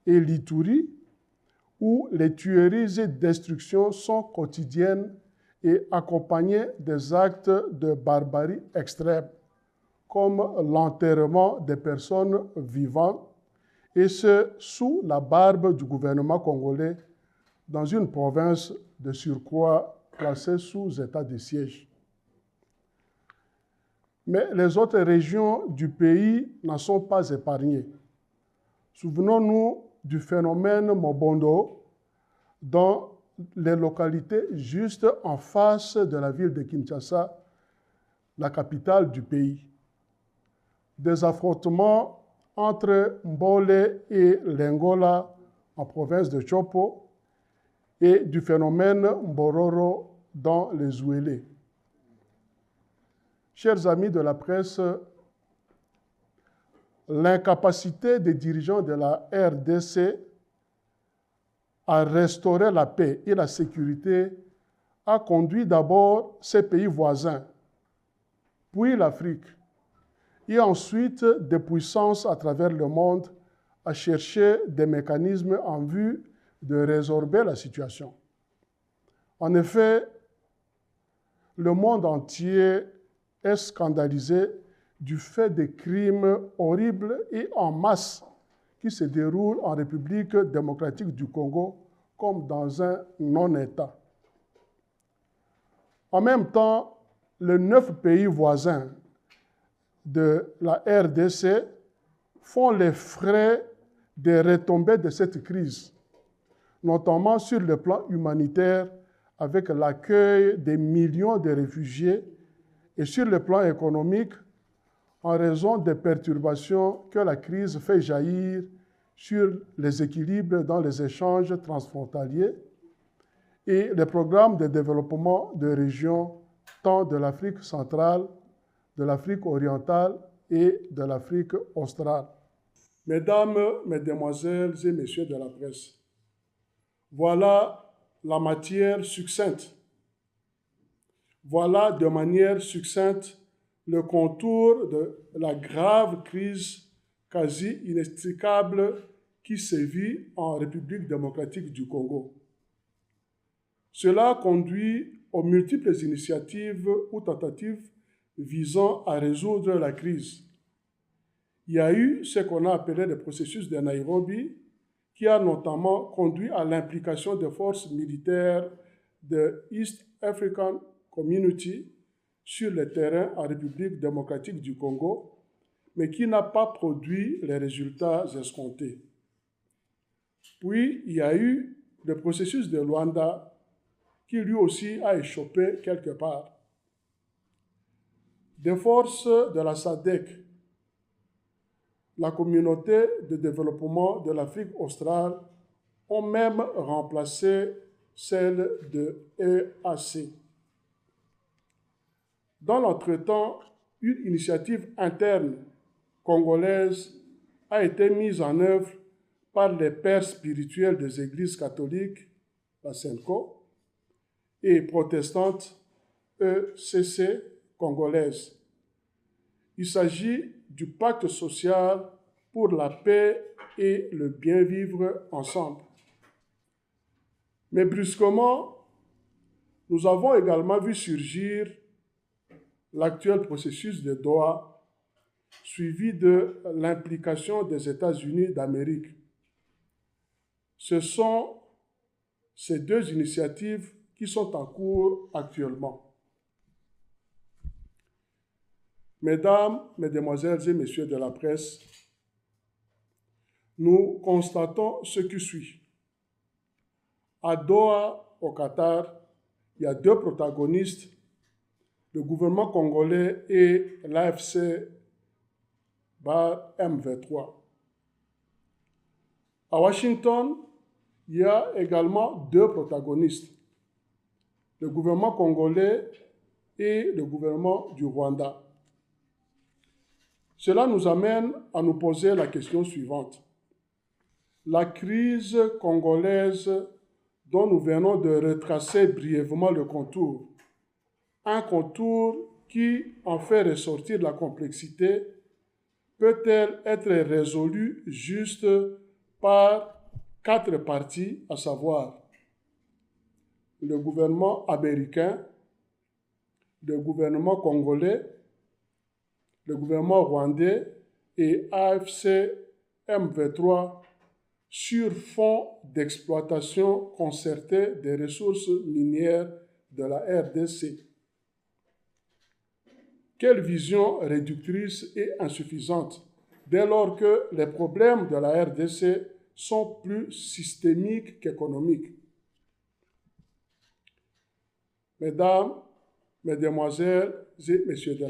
et l'Ituri, où les tueries et destructions sont quotidiennes et accompagnées des actes de barbarie extrême, comme l'enterrement des personnes vivantes, et ce, sous la barbe du gouvernement congolais, dans une province de surcroît placée sous état de siège. Mais les autres régions du pays n'en sont pas épargnées. Souvenons-nous du phénomène Mobondo dans les localités juste en face de la ville de Kinshasa, la capitale du pays. Des affrontements entre Mbole et Lengola en province de Chopo et du phénomène Mbororo dans les Zouélés. Chers amis de la presse, l'incapacité des dirigeants de la RDC à restaurer la paix et la sécurité a conduit d'abord ces pays voisins, puis l'Afrique, et ensuite des puissances à travers le monde à chercher des mécanismes en vue de résorber la situation. En effet, le monde entier est scandalisé du fait des crimes horribles et en masse qui se déroulent en République démocratique du Congo comme dans un non-État. En même temps, les 9 pays voisins de la RDC font les frais des retombées de cette crise, notamment sur le plan humanitaire avec l'accueil des millions de réfugiés et sur le plan économique en raison des perturbations que la crise fait jaillir sur les équilibres dans les échanges transfrontaliers et les programmes de développement de régions tant de l'Afrique centrale, de l'Afrique orientale et de l'Afrique australe. Mesdames, Mesdemoiselles et Messieurs de la presse, voilà la matière succincte. Voilà de manière succincte le contour de la grave crise quasi inextricable qui sévit en République démocratique du Congo. Cela conduit aux multiples initiatives ou tentatives visant à résoudre la crise. Il y a eu ce qu'on a appelé le processus de Nairobi, qui a notamment conduit à l'implication des forces militaires de East African Community sur le terrain en République démocratique du Congo, mais qui n'a pas produit les résultats escomptés. Puis, il y a eu le processus de Luanda, qui lui aussi a échoué quelque part. Des forces de la SADC, la communauté de développement de l'Afrique australe, ont même remplacé celle de EAC. Dans l'entretemps, une initiative interne congolaise a été mise en œuvre par les pères spirituels des églises catholiques, la SENCO, et protestantes, ECC, congolaise. Il s'agit du pacte social pour la paix et le bien vivre ensemble. Mais brusquement, nous avons également vu surgir l'actuel processus de Doha, suivi de l'implication des États-Unis d'Amérique. Ce sont ces 2 initiatives qui sont en cours actuellement. Mesdames, Mesdemoiselles et Messieurs de la presse, nous constatons ce qui suit. À Doha, au Qatar, il y a 2 protagonistes, le gouvernement congolais et l'AFC M23. À Washington, il y a également 2 protagonistes, le gouvernement congolais et le gouvernement du Rwanda. Cela nous amène à nous poser la question suivante. La crise congolaise dont nous venons de retracer brièvement le contour, un contour qui en fait ressortir la complexité, peut-elle être résolue juste par 4 parties, à savoir le gouvernement américain, le gouvernement congolais, le gouvernement rwandais et AFC M23 sur fond d'exploitation concertée des ressources minières de la RDC. Quelle vision réductrice et insuffisante, dès lors que les problèmes de la RDC sont plus systémiques qu'économiques. Mesdames, Mesdemoiselles et Messieurs de la